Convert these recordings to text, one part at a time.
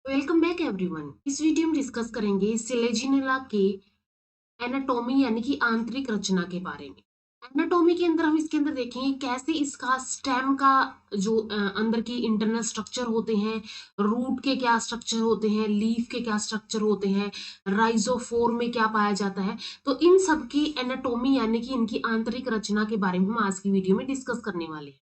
Welcome back everyone. इस video में discuss करेंगे सिलेजिनेला के एनाटॉमी यानी कि आंतरिक रचना के बारे में। एनाटॉमी के अंदर हम इसके अंदर देखेंगे कैसे इसका स्टेम का जो अंदर की इंटरनल स्ट्रक्चर होते हैं, रूट के क्या स्ट्रक्चर होते हैं, लीफ के क्या स्ट्रक्चर होते हैं, राइजोफोर में क्या पाया जाता है। तो इन सब की एनाटॉमी यानी कि इनकी आंतरिक रचना के बारे में हम आज की वीडियो में डिस्कस करने वाले हैं।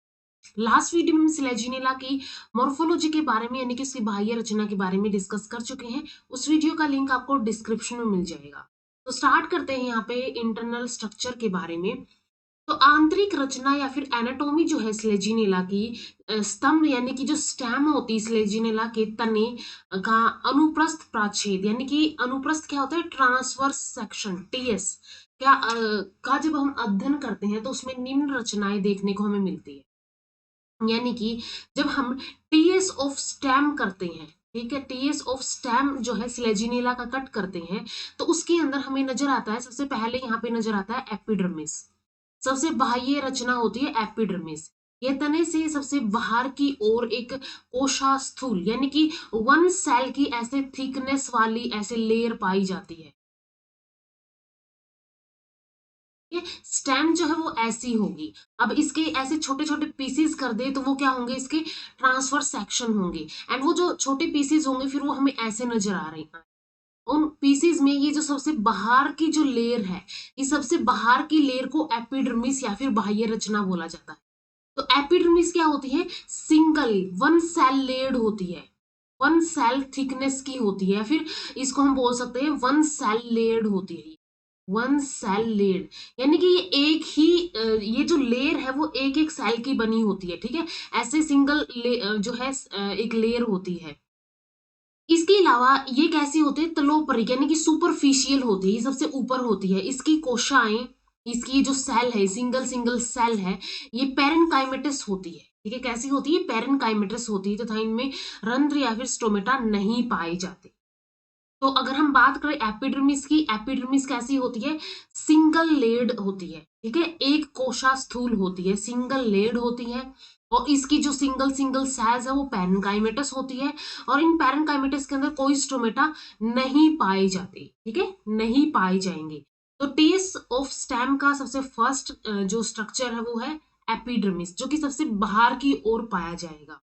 लास्ट वीडियो में हम सिलेजिनेला की मॉर्फोलॉजी के बारे में यानी कि उसकी बाह्य रचना के बारे में डिस्कस कर चुके हैं। उस वीडियो का लिंक आपको डिस्क्रिप्शन में मिल जाएगा। तो स्टार्ट करते हैं यहाँ पे इंटरनल स्ट्रक्चर के बारे में। तो आंतरिक रचना या फिर एनाटॉमी जो है स्लेजिनेला की, स्तंभ यानी कि जो स्टेम होती है स्लेजिनेला के तने का अनुप्रस्थ प्राच्छेद यानी कि अनुप्रस्थ क्या होता है, ट्रांसवर्स सेक्शन टीएस का जब हम अध्ययन करते हैं तो उसमें निम्न रचनाएं देखने को हमें मिलती है। यानी कि जब हम टीएस ऑफ स्टेम करते हैं, ठीक है, टीएस ऑफ स्टेम जो है स्लेजिनेला का कट करते हैं तो उसके अंदर हमें नजर आता है, सबसे पहले यहाँ पे नजर आता है एपिडर्मिस। सबसे बाह्य रचना होती है एपिडर्मिस। ये तने से सबसे बाहर की ओर एक कोशास्थूल यानी कि वन सेल की ऐसे थिकनेस वाली ऐसे लेयर पाई जाती है। स्टेम जो है वो ऐसी होगी। अब इसके ऐसे छोटे छोटे पीसीज कर दे तो वो क्या होंगे, इसके ट्रांसफर सेक्शन होंगे। एंड वो जो छोटे पीसीज होंगे फिर वो हमें ऐसे नजर आ रहे हैं। उन पीसीज में ये जो सबसे बाहर की जो लेयर है, इस सबसे बाहर की लेयर को एपिडर्मिस या फिर बाह्य रचना बोला जाता है। तो एपिडर्मिस क्या होती है, सिंगल वन सेल लेयर्ड होती है, वन सेल थिकनेस की होती है, या फिर इसको हम बोल सकते हैं वन सेल लेयर्ड होती है। वन सेल लेयर यानी कि ये एक ही ये जो लेयर है वो एक एक सेल की बनी होती है, ठीक है। ऐसे सिंगल जो है एक लेयर होती है। इसके अलावा ये कैसी होती है, तलोपरी यानी कि सुपरफिशियल होती है, ये सबसे ऊपर होती है। इसकी कोशाएं, इसकी जो सेल है, सिंगल सिंगल सेल है, ये पेरेनकाइमेटस होती है, ठीक है। कैसी होती है, पेरेनकाइमेटस होती है तथा इनमें रंध्र या फिर स्टोमेटा नहीं पाए जाते। तो अगर हम बात करें एपिडर्मिस की, एपिडर्मिस कैसी होती है, सिंगल लेयर्ड होती है, ठीक है। एक कोशा स्थूल होती है, सिंगल लेयर्ड होती है। और इसकी जो सिंगल सिंगल सेल्स है वो पैरेनकाइमेटस होती है। और इन पैरेनकाइमेटस के अंदर कोई स्टोमेटा नहीं पाए जाते, ठीक है, नहीं पाए जाएंगे। तो टीएस ऑफ स्टेम का सबसे फर्स्ट जो स्ट्रक्चर है वो है एपिडर्मिस, जो कि सबसे बाहर की ओर पाया जाएगा।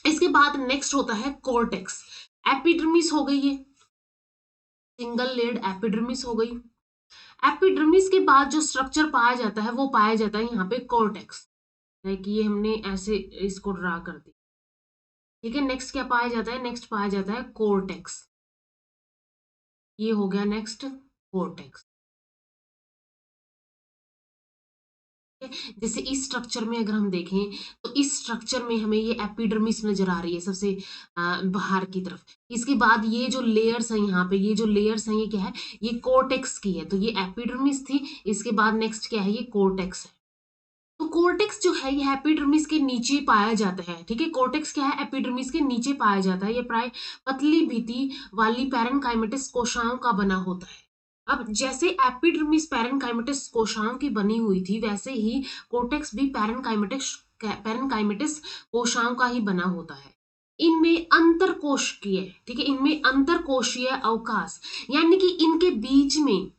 इसके बाद नेक्स्ट होता है कॉर्टेक्स। एपिडर्मिस हो गई, ये सिंगल लेयर्ड एपिडर्मिस हो गई। एपिडर्मिस के बाद जो स्ट्रक्चर पाया जाता है वो पाया जाता है यहाँ पे कॉर्टेक्स। लाइक ये हमने ऐसे इसको ड्रा कर दी, ठीक है। नेक्स्ट क्या पाया जाता है, नेक्स्ट पाया जाता है कॉर्टेक्स। ये हो गया नेक्स्ट कॉर्टेक्स। जैसे इस स्ट्रक्चर में अगर हम देखें तो इस स्ट्रक्चर में हमें ये एपिडर्मिस नजर आ रही है सबसे बाहर की तरफ। इसके बाद ये जो लेयर्स हैं यहाँ पे, ये जो लेयर्स हैं ये क्या है, ये कोर्टेक्स की है। तो ये एपिडर्मिस थी, इसके बाद नेक्स्ट क्या है, ये कोर्टेक्स है। तो कोर्टेक्स जो है ये एपिडर्मिस के नीचे पाया जाता है, ठीक है। कोर्टेक्स क्या है, एपिडर्मिस के नीचे पाया जाता है। ये प्राय पतली भित्ति वाली पैरेनकाइमेटिस कोशिकाओं का बना होता है। अब जैसे एपिडर्मिस पैरेनकाइमेटिस कोशिकाओं की बनी हुई थी, वैसे ही कोर्टेक्स भी पैरेनकाइमेटिस कोशिकाओं का ही बना होता है। इनमें अंतरकोशिकीय, ठीक है, इनमें अंतरकोशीय अवकाश यानी कि इनके बीच में,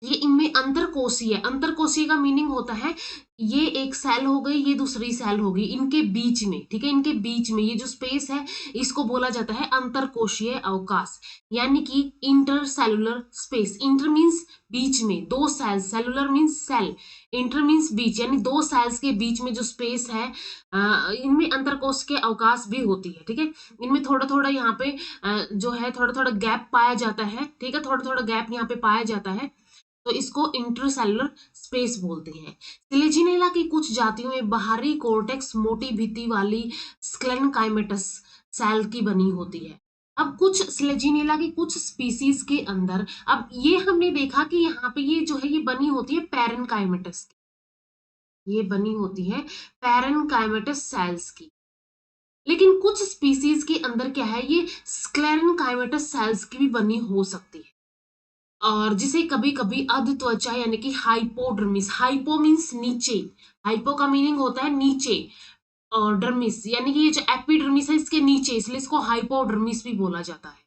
ये इनमें अंतरकोशीय, अंतरकोशीय का मीनिंग होता है ये एक सेल हो गई, ये दूसरी सेल होगी, इनके बीच में, ठीक है, इनके बीच में ये जो स्पेस है इसको बोला जाता है अंतरकोशीय अवकाश यानी कि इंटरसेलुलर स्पेस। इंटर मीन्स बीच में, दो cell, cellular means cell, inter means बीच, यानी दो सेल्स के बीच में जो स्पेस है, इनमें अंतरकोश के अवकाश भी होती है, ठीक है। इनमें थोड़ा थोड़ा यहाँ पे जो है थोड़ा थोड़ा गैप पाया जाता है, ठीक है, थोड़ा थोड़ा गैप यहाँ पे पाया जाता है। तो इसको इंटरसेलुलर स्पेस बोलते हैं। सिलेजिनेला की कुछ जातियों में बाहरी कोर्टेक्स मोटी भित्ति वाली स्क्लेनकाइमेटस सेल की बनी होती है। अब कुछ सिलेजिनेला की कुछ स्पीसीज के अंदर, अब ये हमने देखा कि यहाँ पे ये जो है ये बनी होती है पैरेनकाइमेटस की, ये बनी होती है पैरेनकाइमेटस सेल्स की। लेकिन कुछ स्पीसीज के अंदर क्या है, ये स्क्लेरनकाइमेटस सेल्स की भी बनी हो सकती है। और जिसे कभी कभी अध त्वचा यानी कि हाइपोडर्मिस, हाइपो मीन्स नीचे, हाइपो का मीनिंग होता है नीचे, डर्मिस, यानी कि ये जो एपिडर्मिस है इसके नीचे, इसलिए इसको हाइपोडर्मिस भी बोला जाता है।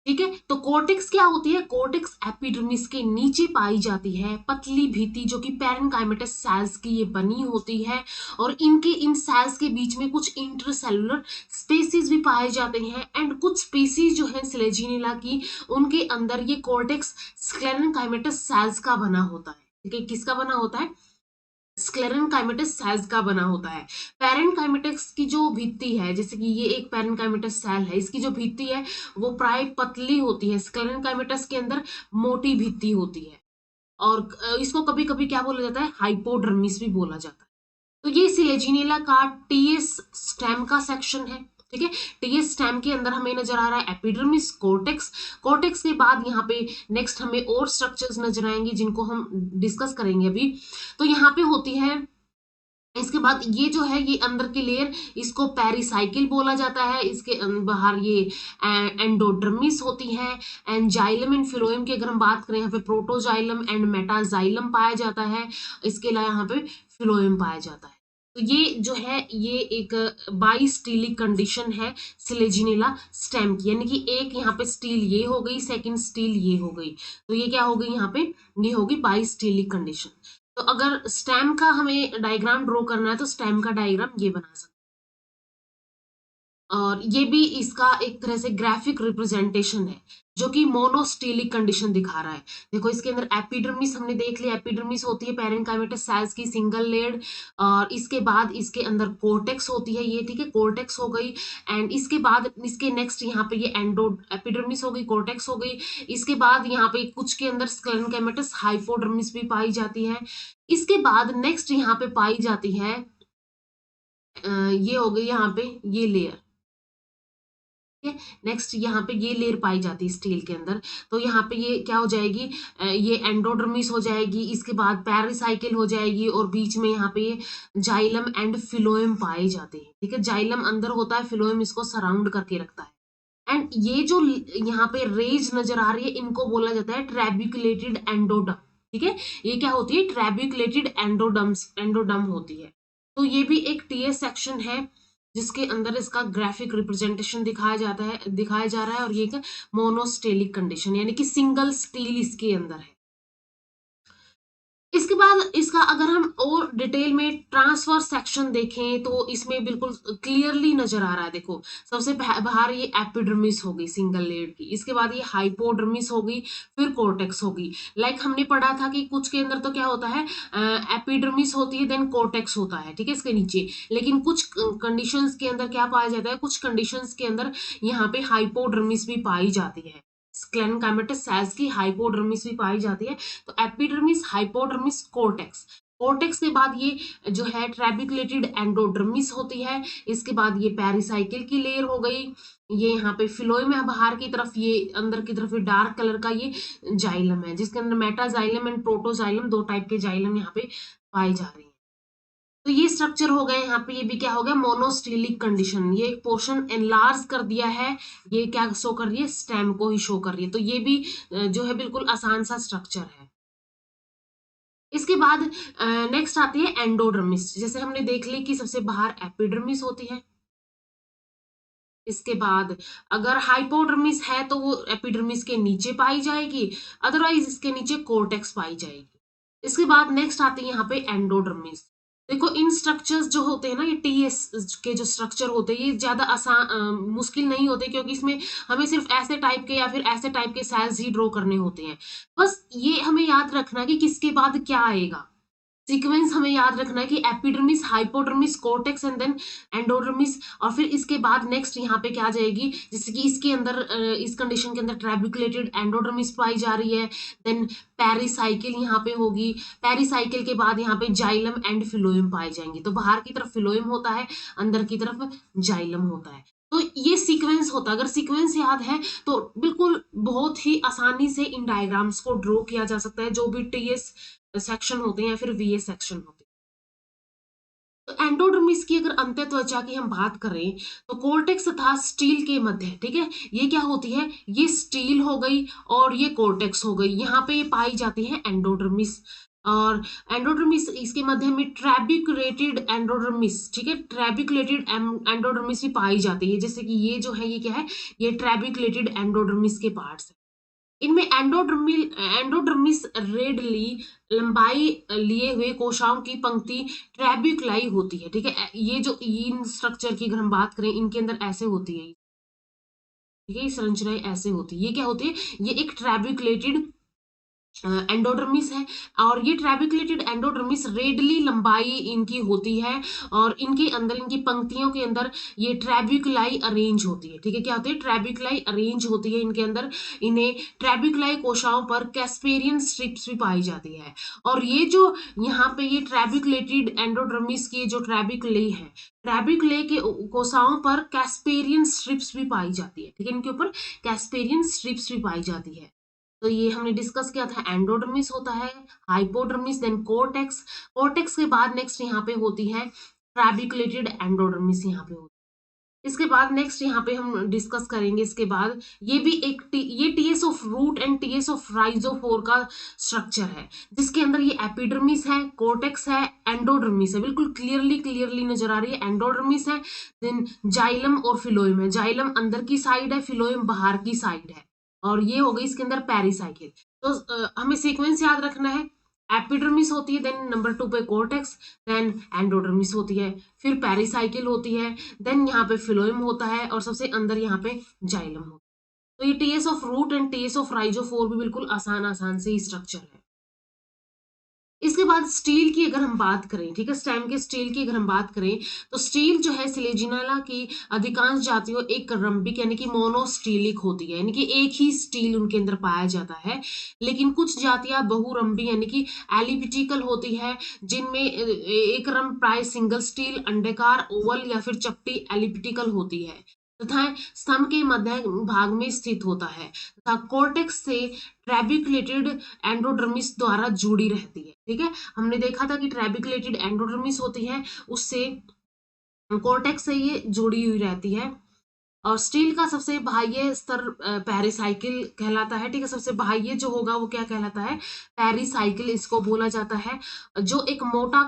ठीक है, तो कोर्टेक्स क्या होती है? कोर्टेक्स एपिडर्मिस के नीचे पाई जाती है, पतली भित्ति जो कि पैरेन्काइमेटस सेल्स की ये बनी होती है, और इनके इन सेल्स के बीच में कुछ इंटरसेलुलर स्पेसीज भी पाए जाते हैं, एंड कुछ स्पीसीज जो है स्लेजिनिला की, उनके अंदर ये कोर्टेक्स स्क्लेरेनकाइमेटस सेल्स का बना होता है। ठीक है, किसका बना होता है? स्क्लेरेनकाइमेटस सेल्स का बना होता है। पैरेन्काइमेटस की जो भित्ति है, जैसे कि ये एक पैरेन्काइमेटस सेल है, इसकी जो भित्ति है वो प्राय पतली होती है, स्क्लेरेनकाइमेटस के अंदर मोटी भित्ति होती है, और इसको कभी कभी क्या बोला जाता है? हाइपोडर्मिस भी बोला जाता है। तो ये सिलेजिनेला का टीएस स्टेम का सेक्शन है। ठीक है, टीएस स्टेम के अंदर हमें नजर आ रहा है एपिडर्मिस, कोर्टेक्स। कोर्टेक्स के बाद यहाँ पे नेक्स्ट हमें और स्ट्रक्चर्स नजर आएंगे जिनको हम डिस्कस करेंगे अभी। तो यहाँ पे होती है, इसके बाद ये जो है ये अंदर की लेयर, इसको पेरिसाइकिल बोला जाता है। इसके बाहर ये एंडोडर्मिस होती है। एंड जाइलम एंड फिलोएम की अगर हम बात करें, यहाँ पे प्रोटोजाइलम एंड मेटाजाइलम पाया जाता है। इसके अलावा यहाँ पे फिलोएम पाया जाता है। तो ये जो है ये एक बाइस्टीलिक कंडीशन है सिलेजिनेला स्टेम की, यानी कि एक यहाँ पे स्टील ये हो गई, सेकंड स्टील ये हो गई, तो ये क्या हो गई यहाँ पे? ये होगी बाइस्टीलिक कंडीशन। तो अगर स्टेम का हमें डायग्राम ड्रॉ करना है तो स्टेम का डायग्राम ये बना सकते हैं, और ये भी इसका एक तरह से ग्राफिक रिप्रेजेंटेशन है जो कि मोनोस्टीलिक कंडीशन दिखा रहा है। देखो इसके अंदर एपिडर्मिस हमने देख लिया, एपिडर्मिस होती है पैरेन्काइमेटस सेल्स की सिंगल लेयर्ड, और इसके बाद इसके अंदर कोर्टेक्स होती है ये। ठीक है, कोर्टेक्स हो गई, एंड इसके बाद इसके नेक्स्ट यहाँ पे ये एंडो एपिडर्मिस हो गई, कोर्टेक्स हो गई। इसके बाद यहाँ पे कुछ के अंदर स्क्लेरेनकाइमेटस हाइपोडर्मिस भी पाई जाती है। इसके बाद नेक्स्ट यहाँ पे पाई जाती है ये हो गई यहाँ पे ये लेयर। नेक्स्ट यहाँ पे ये लेयर पाई जाती है स्टील के अंदर, तो यहाँ पे ये क्या हो जाएगी? ये एंडोडर्मिस हो जाएगी, इसके बाद पेरिसाइकिल हो जाएगी, और बीच में यहाँ पे ये जाइलम एंड फिलोएम पाए जाते हैं। ठीक है, जाइलम अंदर होता है, फिलोएम इसको सराउंड करके रखता है। एंड ये जो यहाँ पे रेज नजर आ रही है इनको बोला जाता है ट्रेबिकुलेटेड एंडोडम। ठीक है, ये क्या होती है? ट्रेबिकुलेटेड एंडोडम होती है। तो ये भी एक टीएस सेक्शन है जिसके अंदर इसका ग्राफिक रिप्रेजेंटेशन दिखाया जा रहा है, और ये एक मोनोस्टेलिक कंडीशन, यानी कि सिंगल स्टील इसके अंदर है। इसके बाद इसका अगर हम और डिटेल में ट्रांसफर सेक्शन देखें तो इसमें बिल्कुल क्लियरली नजर आ रहा है। देखो सबसे बाहर ये एपिडर्मिस हो गई सिंगल लेयर की, इसके बाद ये हाइपोडर्मिस हो गई, फिर कोर्टेक्स होगी। लाइक हमने पढ़ा था कि कुछ के अंदर तो क्या होता है, एपिडर्मिस होती है देन कोर्टेक्स होता है। ठीक है, इसके नीचे, लेकिन कुछ कंडीशंस के अंदर क्या पाया जाता है? कुछ कंडीशंस के अंदर यहाँ पे हाइपोडर्मिस भी पाई जाती है, स्क्लेरेनकाइमेटस सेल्स की हाइपोडर्मिस भी पाई जाती है। तो एपिडर्मिस, हाइपोडर्मिस, कोर्टेक्स। कोर्टेक्स के बाद ये जो है ट्रेबिकुलेटेड एंडोडर्मिस होती है। इसके बाद ये पेरिसाइकिल की लेयर हो गई, ये यहाँ पे फिलोएम है बाहर की तरफ, ये अंदर की तरफ ये डार्क कलर का ये जाइलम है, जिसके अंदर मेटाजाइलम एंड प्रोटोजाइलम, दो टाइप के जाइलम यहाँ पे पाए जा रहे हैं। तो ये स्ट्रक्चर हो गए यहाँ पे, ये भी क्या हो गया? मोनोस्टीलिक कंडीशन। ये एक पोर्शन एनलार्ज कर दिया है, ये क्या शो कर रही है? स्टेम को ही शो कर रही है। तो ये भी जो है बिल्कुल आसान सा स्ट्रक्चर है। इसके बाद नेक्स्ट आती है एंडोडर्मिस। जैसे हमने देख ली कि सबसे बाहर एपिडर्मिस होती है, इसके बाद अगर हाइपोडर्मिस है तो वो एपिडर्मिस के नीचे पाई जाएगी, अदरवाइज इसके नीचे कोर्टेक्स पाई जाएगी। इसके बाद नेक्स्ट आते हैं यहाँ पे एंडोडर्मिस। देखो इन स्ट्रक्चर्स जो होते हैं ना, ये टीएस के जो स्ट्रक्चर होते हैं ये ज्यादा आसान मुश्किल नहीं होते, क्योंकि इसमें हमें सिर्फ ऐसे टाइप के या फिर ऐसे टाइप के सेल्स ही ड्रॉ करने होते हैं। बस ये हमें याद रखना कि किसके बाद क्या आएगा, सीक्वेंस हमें याद रखना है कि epidermis, hypodermis, cortex and then endodermis, और फिर इसके बाद नेक्स्ट यहाँ पे क्या आ जाएगी, जैसे कि इसके अंदर इस कंडीशन के अंदर ट्रेबिकुलेटेड एंडोडर्मिस पाई जा रही है, देन पेरिसाइकिल यहाँ पे होगी, पेरिसाइकिल के बाद यहाँ पे जाइलम एंड फिलोएम पाए जाएंगे। तो बाहर की तरफ फिलोएम होता है, अंदर की तरफ जाइलम होता है। तो ये सीक्वेंस होता है, अगर सीक्वेंस याद है तो बिल्कुल बहुत ही आसानी से इन डायग्राम्स को ड्रॉ किया जा सकता है, जो भी टीएस सेक्शन होते हैं या फिर वीएस सेक्शन होते हैं। तो एंडोडर्मिस की अगर अंत्य त्वचा की हम बात करें तो कोर्टेक्स तथा स्टील के मध्य, ठीक है, ये क्या होती है? ये स्टील हो गई और ये कोर्टेक्स हो गई, यहाँ पे पाई जाती है एंडोडर्मिस। और एंडोडर्मिस इसके मध्य में ट्रैबिकुलेटेड एंडोडर्मिस, ठीक है, ट्रैबिकुलेटेड एंडोडर्मिस भी पाई जाती है, जैसे कि ये जो है ये क्या है, ये ट्रैबिकुलेटेड एंडोडर्मिस के पार्ट्स है। इनमें एंडोडर्मिस रेडली लंबाई लिए हुए कोशिकाओं की पंक्ति ट्रैबिकुलाई होती है, ठीक है। ये जो इन स्ट्रक्चर की अगर हम बात करें, इनके अंदर ऐसे होती है, ठीक है, ये संरचनाएं ऐसे होती है। ये क्या होती है, ये एक ट्रैबिकुलेटेड एंडोडर्मिस है, और ये ट्रैबिकुलेटेड एंडोडर्मिस रेडली लंबाई इनकी होती है, और इनके अंदर, इनकी पंक्तियों के अंदर ये ट्रैबिकुलाई अरेंज होती है, ठीक है। क्या होती है, ट्रैबिकुलाई अरेंज होती है इनके अंदर। इन्हें ट्रैबिकुलाई कोशिकाओं पर कैस्पेरियन स्ट्रिप्स भी पाई जाती है। और ये जो यहाँ पे ये ट्रैबिकुलेटेड एंडोडर्मिस की जो ट्रैबिकुलाई है, ट्रैबिकुलाई के कोशिकाओं पर कैस्पेरियन स्ट्रिप्स भी पाई जाती है, ठीक है, इनके ऊपर कैस्पेरियन स्ट्रिप्स भी पाई जाती है। तो ये हमने डिस्कस किया था, एंडोडर्मिस होता है, हाइपोडर्मिस, देन कोर्टेक्स। कोर्टेक्स के बाद नेक्स्ट यहाँ पे होती है ट्रैबिकुलेटेड एंडोडर्मिस, यहाँ पे होती है। इसके बाद नेक्स्ट यहाँ पे हम डिस्कस करेंगे, इसके बाद ये भी एक ये TS of root and TS of rhizophore का स्ट्रक्चर है, जिसके अंदर ये एपिडर्मिस है, कोर्टेक्स है, एंडोडर्मिस है, बिल्कुल क्लियरली नजर आ रही है, एंडोडर्मिस है, देन जाइलम और फिलोइम है। जाइलम अंदर की साइड है, फिलोइम बाहर की साइड है, और ये हो गई इसके अंदर पेरिसाइकिल। तो हमें सीक्वेंस याद रखना है, एपिडर्मिस होती है, देन नंबर 2 पे कोर्टेक्स, देन एंडोडर्मिस होती है, फिर पेरिसाइकिल होती है, देन यहाँ पे फिलोइम होता है, और सबसे अंदर यहाँ पे जाइलम होता है। तो ये TS of root and TS of rhizophore भी बिल्कुल आसान आसान से ही स्ट्रक्चर है। इसके बाद स्टील की अगर हम बात करें, ठीक है, स्टेम के स्टील की अगर हम बात करें, तो स्टील जो है सिलेजिनाला की अधिकांश जातियों एक रंबिक यानी कि मोनोस्टीलिक होती है, यानी कि एक ही स्टील उनके अंदर पाया जाता है। लेकिन कुछ जातियां बहुरंबी यानी कि एलिप्टिकल होती है, जिनमें एक रंब प्राय सिंगल स्टील, अंडाकार, ओवल या फिर चपटी एलिप्टिकल होती है, तथा स्तंभ के मध्य भाग में स्थित होता है, तथा कोर्टेक्स से ट्रैबिकुलेटेड एंडोडर्मिस द्वारा जुड़ी रहती है, ठीक है। हमने देखा था कि ट्रैबिकुलेटेड एंडोडर्मिस होती है, उससे कोर्टेक्स से ये जुड़ी हुई रहती है। और स्टील का सबसे बाह्य स्तर पेरिसाइकिल कहलाता है, ठीक है। सबसे बाह्य जो होगा वो क्या कहलाता है, पेरिसाइकिल इसको बोला जाता है, जो एक मोटा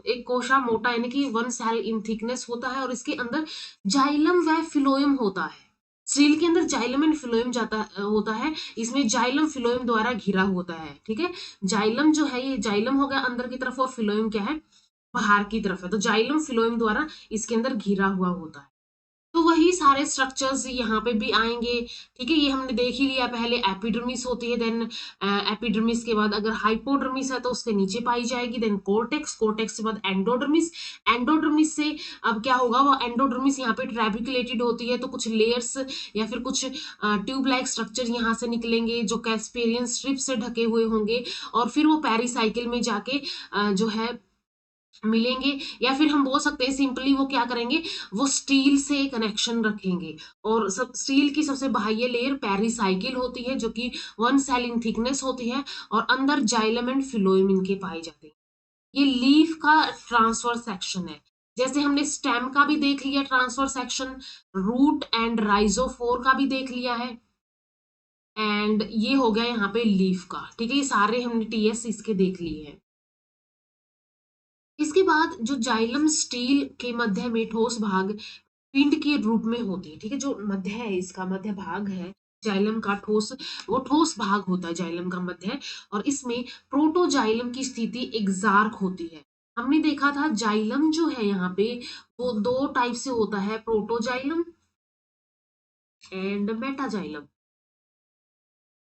एक कोशा मोटा यानी कि 1 सेल इन थिकनेस होता है, और इसके अंदर जाइलम व फिलोएम होता है। स्टील के अंदर जाइलम एंड फिलोएम जाता होता है, इसमें जाइलम फिलोएम द्वारा घिरा होता है, ठीक है। जाइलम जो है, ये जाइलम हो गया अंदर की तरफ, और फिलोएम क्या है, बाहर की तरफ है। तो जाइलम फिलोएम द्वारा इसके अंदर घिरा हुआ होता है। तो वही सारे स्ट्रक्चर्स यहाँ पे भी आएंगे, ठीक है। ये हमने देख ही लिया, पहले एपिडर्मिस होती है, देन एपिडर्मिस के बाद अगर हाइपोडर्मिस है तो उसके नीचे पाई जाएगी, देन कोर्टेक्स, कोर्टेक्स के बाद एंडोडर्मिस। एंडोडर्मिस से अब क्या होगा, वो एंडोडर्मिस यहाँ पे ट्रैबिकुलेटेड होती है, तो कुछ लेयर्स या फिर कुछ ट्यूब लाइक स्ट्रक्चर यहाँ से निकलेंगे, जो कैस्पेरियन स्ट्रिप से ढके हुए होंगे, और फिर वो पेरिसाइकिल में जाके जो है मिलेंगे, या फिर हम बोल सकते हैं सिंपली वो क्या करेंगे, वो स्टील से कनेक्शन रखेंगे। और सब स्टील की सबसे बाह्य लेयर पेरिसाइकिल होती है, जो कि 1 सेल इन थिकनेस होती है, और अंदर जाइलम एंड फिलोएम इनके पाए जाते हैं। ये लीफ का ट्रांसफर सेक्शन है, जैसे हमने स्टेम का भी देख लिया ट्रांसफर सेक्शन, रूट एंड राइजोफोर का भी देख लिया है, एंड ये हो गया यहाँ पे लीफ का, ठीक है। ये सारे हमने टीएस इसके देख लिए हैं। इसके बाद जो जाइलम स्टील के मध्य में ठोस भाग पिंड के रूप में होती है, ठीक है। जो मध्य है, इसका मध्य भाग है जाइलम का ठोस, वो ठोस भाग होता है जाइलम का मध्य, और इसमें प्रोटोजाइलम की स्थिति एक्सार्क होती है। हमने देखा था जाइलम जो है यहाँ पे वो 2 टाइप से होता है, protoxylem and metaxylem.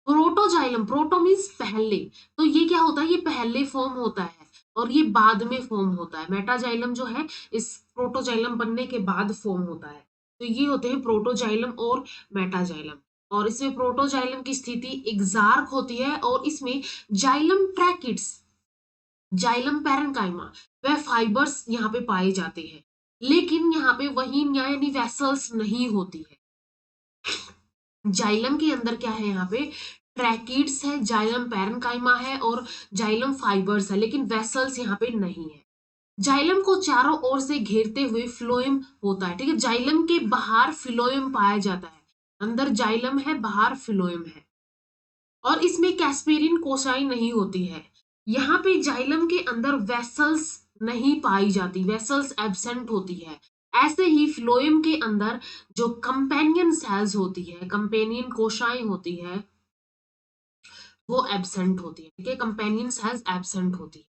Protoxylem, proto means पहले, तो ये क्या होता है, ये पहले फॉर्म होता है, और ये बाद में फॉर्म होता है। मेटाजाइलम जो है इस प्रोटोजाइलम बनने के बाद फॉर्म होता है। तो ये होते हैं प्रोटोजाइलम और मेटाजाइलम। और इसमें प्रोटोजाइलम की स्थिति एक्सार्क होती है, और इसमें जाइलम ट्रैकिड्स, जाइलम पैरेन्काइमा वह फाइबर्स यहाँ पे पाए जाते हैं, लेकिन यहाँ पे वही यानी वेसल्स नहीं होती है। जाइलम के अंदर क्या है, यहाँ पे ट्रैकिड्स है, जाइलम पैरेन्काइमा है, और जाइलम फाइबर्स है, लेकिन वेसल्स यहाँ पे नहीं है। जाइलम को चारों ओर से घेरते हुए फ्लोएम होता है, ठीक है। जाइलम के बाहर फ्लोएम पाया जाता है, अंदर जाइलम है, बाहर फ्लोएम है, और इसमें कैस्पेरिन कोशाई नहीं होती है। यहाँ पे जाइलम के अंदर वेसल्स नहीं पाई जाती, वेसल्स एब्सेंट होती है। ऐसे ही फ्लोएम के अंदर जो कंपेनियन सेल्स होती है, कंपेनियन कोशाएं होती है, वो एब्सेंट होती है। ठीक है, कंपेनियन सेल्स एब्सेंट होती है।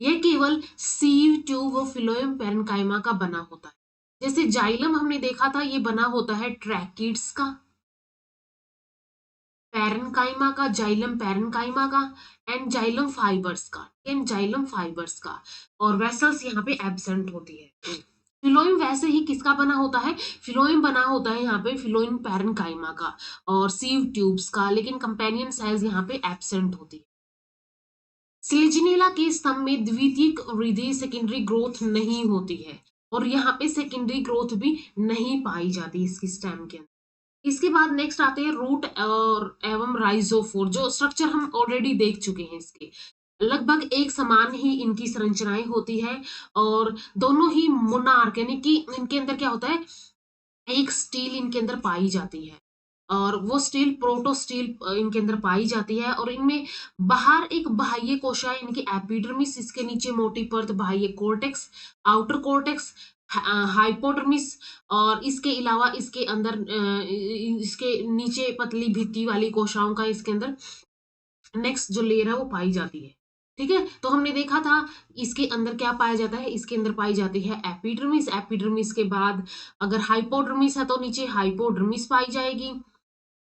यह केवल सीव ट्यूब व फिलोएम पैरेन्काइमा का बना होता है। जैसे जाइलम हमने देखा था, ये बना होता है ट्रैकिड्स का, पैरेन्काइमा का, जाइलम पैरेन्काइमा का, एंड जाइलम फाइबर्स का, एंड जाइलम फाइबर्स का, और वेसल्स यहाँ पे एब्सेंट होती है। फिलोइम वैसे ही किसका बना होता है, फिलोइम बना होता है यहाँ पे फिलोइम पैरेन्काइमा का और सीव ट्यूब्स का, लेकिन कंपेनियन सेल्स यहाँ पे एब्सेंट होती है। स्लेजिनेला के स्तंभ में द्वितीयक वृद्धि सेकेंडरी ग्रोथ नहीं होती है, और यहाँ पे सेकेंडरी ग्रोथ भी नहीं पाई जाती इसकी स्टेम के अंदर। इसके बाद नेक्स्ट आते हैं रूट और एवं राइजोफोर, जो स्ट्रक्चर हम ऑलरेडी देख चुके हैं। इसके लगभग एक समान ही इनकी संरचनाएं होती है, और दोनों ही मोनार्क यानी कि इनके अंदर क्या होता है, एक स्टील इनके अंदर पाई जाती है, और वो स्टील प्रोटो स्टील इनके अंदर पाई जाती है। और इनमें बाहर एक बाह्य कोशिका इनकी एपिडर्मिस, इसके नीचे मोटी परत बाह्य कोर्टेक्स, आउटर कोर्टेक्स, हाइपोडर्मिस, और इसके अलावा इसके अंदर इसके नीचे पतली भित्ति वाली कोशिकाओं का इसके अंदर नेक्स्ट जो लेयर है वो पाई जाती है। ठीक है, तो हमने देखा था इसके अंदर क्या पाया जाता है, इसके अंदर पाई जाती है एपिडर्मिस, एपिडर्मिस के बाद अगर हाइपोडर्मिस है तो नीचे हाइपोडर्मिस पाई जाएगी,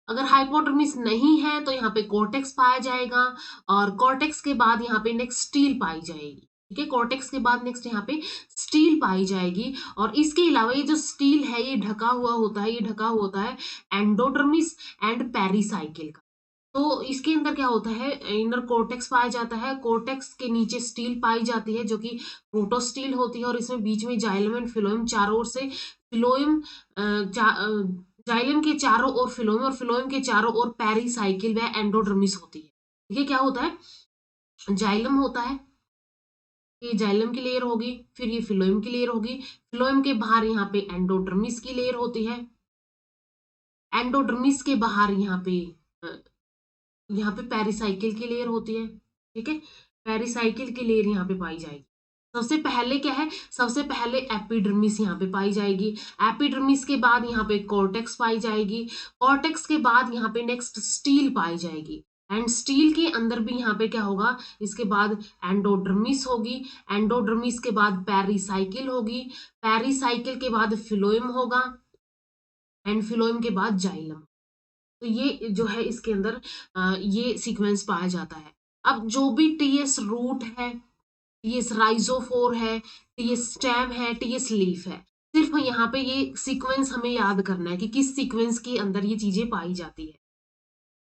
अगर हाइपोडर्मिस नहीं है तो यहाँ पे कॉर्टेक्स पाया जाएगा, और कॉर्टेक्स के बाद यहाँ पे नेक्स्ट स्टील पाई जाएगी। ठीक है, कॉर्टेक्स के बाद नेक्स्ट यहाँ पे स्टील पाई जाएगी, और इसके अलावा ये जो स्टील है ये ढका हुआ होता है, ये ढका हुआ होता है एंडोडर्मिस एंड पेरिसाइकिल का। तो इसके अंदर क्या होता है, इनर कोर्टेक्स पाया जाता है, कोर्टेक्स के नीचे स्टील पाई जाती है जो कि प्रोटोस्टील होती है, और इसमें बीच में जाइलम एंड फिलोएम, चारों ओर से फिलोएम, जाइलम के चारों ओर फिलोएम, और फिलोएम के चारों ओर पेरिसाइकिल व एंडोडर्मिस होती है। ठीक है, क्या होता है, जाइलम होता है, ये जाइलम की लेयर होगी, फिर ये फिलोएम की लेयर होगी, फिलोएम के बाहर यहाँ पे एंडोडर्मिस की लेयर होती है, एंडोडर्मिस के बाहर यहाँ पे पेरिसाइकिल की लेयर होती है। ठीक है, पेरिसाइकिल की लेयर यहाँ पे पाई जाएगी। सबसे पहले क्या है, सबसे पहले एपिडर्मिस यहाँ पे पाई जाएगी, एपिडर्मिस के बाद यहाँ पे कॉर्टेक्स पाई जाएगी, कॉर्टेक्स के बाद यहाँ पे नेक्स्ट स्टील पाई जाएगी, एंड स्टील के अंदर भी यहाँ पे क्या होगा, इसके बाद एंडोडर्मिस होगी, एंडोडर्मिस के बाद पेरिसाइकिल होगी, पेरिसाइकिल के बाद फिलोएम होगा, एंड फिलोएम के बाद जाइलम। तो ये जो है इसके अंदर ये सीक्वेंस पाया जाता है। अब जो भी टीएस रूट है, टीएस राइजोफोर है, टीएस स्टेम है, टीएस लीफ है, सिर्फ यहाँ पे ये सीक्वेंस हमें याद करना है कि किस सीक्वेंस के अंदर ये चीजें पाई जाती है।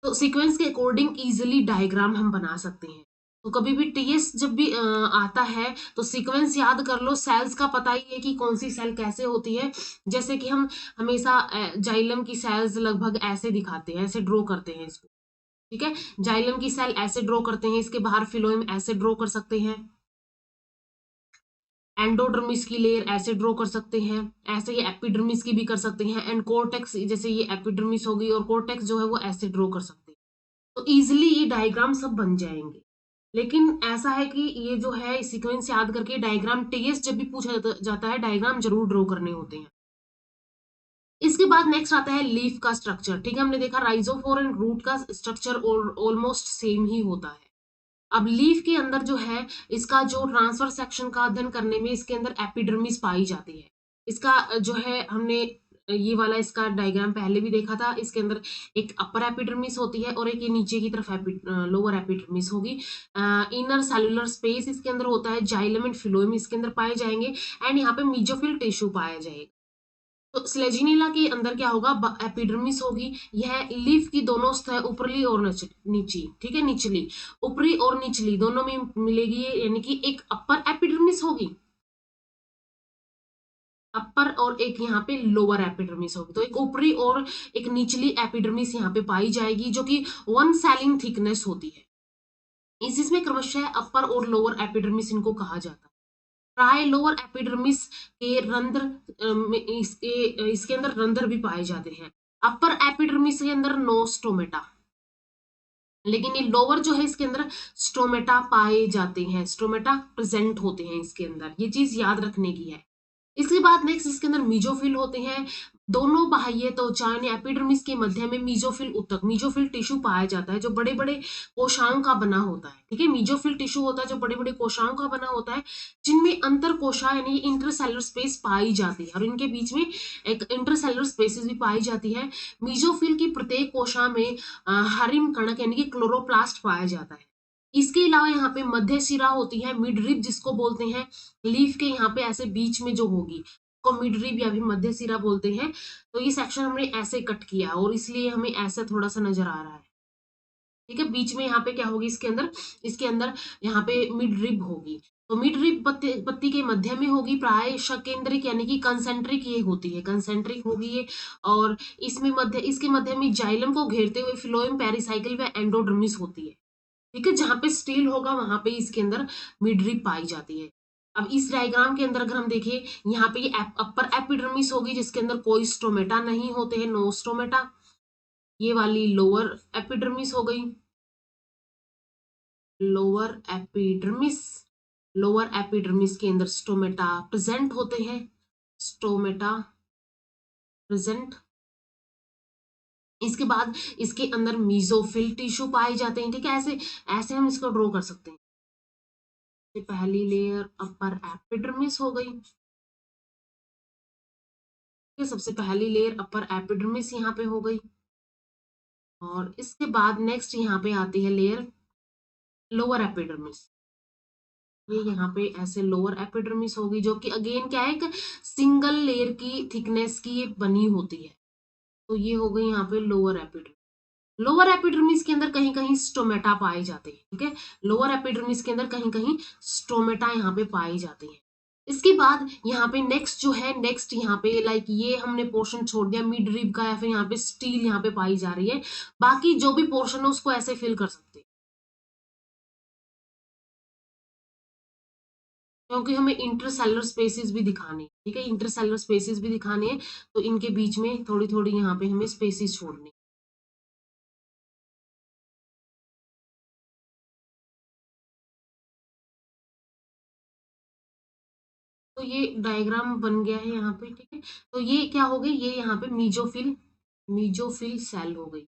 तो सीक्वेंस के अकॉर्डिंग इजिली डायग्राम हम बना सकते हैं। तो कभी भी टीएस जब भी आता है तो सीक्वेंस याद कर लो, सेल्स का पता ही है कि कौन सी सेल कैसे होती है। जैसे कि हम हमेशा जाइलम की सेल्स लगभग ऐसे दिखाते हैं, ऐसे ड्रॉ करते हैं इसको। ठीक है, जाइलम की सेल ऐसे ड्रॉ करते हैं, इसके बाहर फिलोएम ऐसे ड्रॉ कर सकते हैं, एंडोडर्मिस की लेयर ऐसे ड्रॉ कर सकते हैं, ऐसे ही एपिडर्मिस की भी कर सकते हैं, एंड कोर्टेक्स, जैसे ये एपिडर्मिस होगी और कोर्टेक्स जो है वो ऐसे ड्रॉ कर सकते हैं। तो इजिली ये डायग्राम सब बन जाएंगे। लेकिन ऐसा है कि ये जो है सीक्वेंस याद करके डायग्राम टीएस जब भी पूछा जाता है डायग्राम जरूर ड्रॉ करने होते हैं। इसके बाद नेक्स्ट आता है लीफ का स्ट्रक्चर। ठीक है, हमने देखा राइजोफोर एंड रूट का स्ट्रक्चर ऑलमोस्ट सेम ही होता है। अब लीफ के अंदर जो है इसका जो ट्रांसफर सेक्शन का अध्ययन करने में इसके अंदर एपिडर्मिस पाई जाती है। इसका जो है हमने ये वाला इसका डायग्राम पहले भी देखा था। इसके अंदर एक अपर एपिडर्मिस होती है और एक ये नीचे की तरफ लोअर एपिडर्मिस होगी। इनर सेलुलर स्पेस इसके अंदर होता है, जाइलम एंड फिलोएम इसके अंदर पाए जाएंगे, एंड यहाँ पे मीजोफिल टिश्यू पाया जाएगा। तो स्लेजिनिला के अंदर क्या होगा, एपिडर्मिस होगी, यह लीफ की दोनों सतह ऊपरली और नीची, ठीक है, निचली, ऊपरी और निचली दोनों में मिलेगी, यानी कि एक अपर एपिडर्मिस होगी, अपर, और एक यहाँ पे लोअर एपिडर्मिस होगी। तो एक ऊपरी और एक निचली एपिडर्मिस यहाँ पे पाई जाएगी जो कि 1 सेलिंग थिकनेस होती है। इसमें क्रमशः अपर और लोअर एपिडर्मिस इनको कहा जाता है। प्राय लोअर एपिडर्मिस के रंध्र इसके अंदर रंध्र भी पाए जाते हैं। अपर एपिडर्मिस के अंदर नो स्टोमेटा, लेकिन ये लोअर जो है इसके अंदर स्टोमेटा पाए जाते हैं, स्टोमेटा प्रेजेंट होते हैं इसके अंदर, ये चीज याद रखने की है। इसके बाद नेक्स्ट इसके अंदर मीजोफिल होते हैं। दोनों बाह्य त्वचा यानी एपिडर्मिस के मध्य में मीजोफिल उत्तक, मीजोफिल टिश्यू पाया जाता है जो बड़े बड़े कोशाओं का बना होता है। ठीक है, मीजोफिल टिश्यू होता है जो बड़े बड़े कोशाओं का बना होता है, जिनमें अंतर कोशा यानी इंटरसेलुलर स्पेस पाई जाती है और इनके बीच में एक इंटरसेलुलर स्पेसिस भी पाई जाती है। मीजोफिल की प्रत्येक कोशा में हरिम कणक यानी कि क्लोरोप्लास्ट पाया जाता है। इसके अलावा यहाँ पे मध्य शिरा होती है, मिड रिब जिसको बोलते हैं, लीफ के यहाँ पे ऐसे बीच में जो होगी को मिड रिब या भी मध्य सिरा बोलते हैं। तो ये सेक्शन हमने ऐसे कट किया और इसलिए हमें ऐसा थोड़ा सा नजर आ रहा है। ठीक है, बीच में यहाँ पे क्या होगी इसके अंदर यहाँ पे मिड रिब होगी। तो मिड रिब पत्ती के मध्य में होगी, प्राय केंद्रिक यानी कि कंसेंट्रिक ये होती है, कंसेंट्रिक होगी ये। और इसके मध्य में जाइलम को घेरते हुए फिलोएम, पेरिसाइकिल व एंडोडर्मिस होती है। ठीक है, जहां पे स्टील होगा वहां पे इसके अंदर मिड रिब पाई जाती है। अब इस डायग्राम के अंदर अगर हम देखें, यहाँ पे ये अपर एपिडर्मिस होगी जिसके अंदर कोई स्टोमेटा नहीं होते हैं, नो स्टोमेटा। ये वाली लोअर एपिडर्मिस हो गई, लोअर एपिडर्मिस। लोअर एपिडर्मिस के अंदर स्टोमेटा प्रेजेंट होते हैं, स्टोमेटा प्रेजेंट। इसके बाद इसके अंदर मीजोफिल टिश्यू पाए जाते हैं। ठीक है, ऐसे ऐसे हम इसको ड्रॉ कर सकते हैं। पहली लेयर अपर एपिडर्मिस हो गई, सबसे पहली लेयर अपर एपिडर्मिस यहाँ पे हो गई। और इसके बाद नेक्स्ट यहाँ पे आती है लेयर लोअर एपिडर्मिस। ये यहाँ पे ऐसे लोअर एपिडर्मिस होगी जो कि अगेन क्या है, एक सिंगल लेयर की थिकनेस की ये बनी होती है। तो ये हो गई यहाँ पे लोअर एपिडर्मिस। लोअर एपिडर्मिस के अंदर कहीं कहीं स्टोमेटा पाए जाते हैं। ठीक है, लोअर एपिडर्मिस के अंदर कहीं कहीं स्टोमेटा यहाँ पे पाए जाते हैं। इसके बाद यहाँ पे नेक्स्ट जो है, नेक्स्ट यहाँ पे लाइक ये हमने पोर्शन छोड़ दिया मिड रिब का, या फिर यहाँ पे स्टील यहाँ पे पाई जा रही है। बाकी जो भी पोर्शन है उसको ऐसे फिल कर सकते हैं, क्योंकि हमें इंटरसेलुलर स्पेसिस भी दिखाने हैं। ठीक है, इंटरसेलुलर स्पेसिस भी दिखाने हैं, तो इनके बीच में थोड़ी थोड़ी यहाँ पे हमें स्पेसिस छोड़नी। तो ये डायग्राम बन गया है यहाँ पे। ठीक है, तो ये क्या हो गई, ये यहाँ पे मीजोफिल, मीजोफिल सेल हो गई।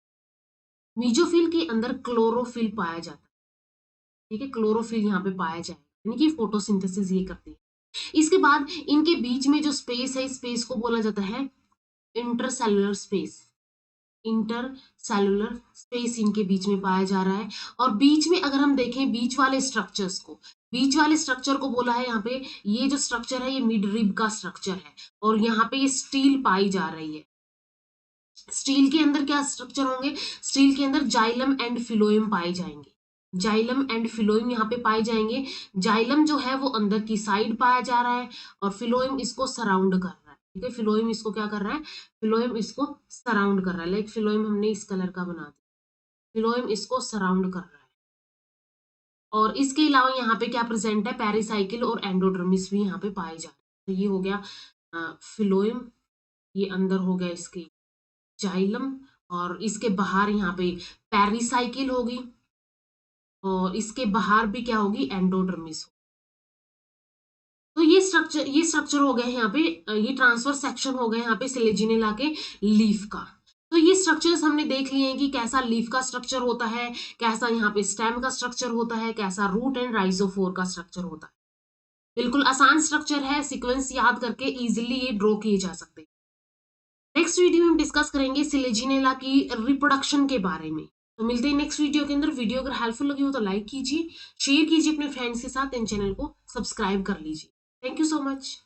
मीजोफिल के अंदर क्लोरोफिल पाया जाता है। ठीक है, क्लोरोफिल यहाँ पे पाया जाएगा, यानी कि फोटोसिंथेसिस ये करती है। इसके बाद इनके बीच में जो स्पेस है, इस स्पेस को बोला जाता है intercellular space. Inter cellular space इनके बीच में पाया जा रहा है। और बीच में अगर हम देखें बीच वाले स्ट्रक्चर्स को, बीच वाले स्ट्रक्चर को बोला है यहाँ पे, ये जो स्ट्रक्चर है ये मिड रिब का स्ट्रक्चर है और यहाँ पे ये स्टील पाई जा रही है। स्टील के अंदर क्या स्ट्रक्चर होंगे, स्टील के अंदर जाइलम एंड फिलोएम पाए जाएंगे, जाइलम एंड फिलोएम यहाँ पे पाए जाएंगे। जाइलम जो है वो अंदर की साइड पाया जा रहा है और फिलोएम इसको सराउंड कर रहा है। ठीक है, फिलोएम इसको क्या कर रहा है, फिलोएम इसको सराउंड कर रहा है। लाइक फिलोएम हमने इस कलर का बना दिया, फिलोएम इसको सराउंड कर रहा है। और इसके अलावा यहाँ पे क्या प्रेजेंट है, पेरिसाइकिल और एंडोडर्मिस भी यहाँ पे पाए जा रहे हैं। तो ये हो गया फिलोएम, ये अंदर हो गया इसकी जाइलम, और इसके बाहर यहाँ पे पेरिसाइकिल होगी और इसके बाहर भी क्या होगी, एंडोडर्मिस। तो ये स्ट्रक्चर हो गया यहाँ पे, ये ट्रांसफर सेक्शन हो गया यहाँ पे सिलेजिनेला के लीफ का। तो ये स्ट्रक्चर्स हमने देख लिए हैं कि कैसा लीफ का स्ट्रक्चर होता है, कैसा यहाँ पे स्टेम का स्ट्रक्चर होता है, कैसा रूट एंड राइजोफोर का स्ट्रक्चर होता है। बिल्कुल आसान स्ट्रक्चर है, सीक्वेंस याद करके इजिली ये ड्रॉ किए जा सकते हैं। नेक्स्ट वीडियो में हम डिस्कस करेंगे सिलेजिनेला की रिप्रोडक्शन के बारे में। तो मिलते हैं नेक्स्ट वीडियो के अंदर। वीडियो अगर हेल्पफुल लगी हो तो लाइक कीजिए, शेयर कीजिए अपने फ्रेंड्स के साथ, इन चैनल को सब्सक्राइब कर लीजिए। Thank you so much.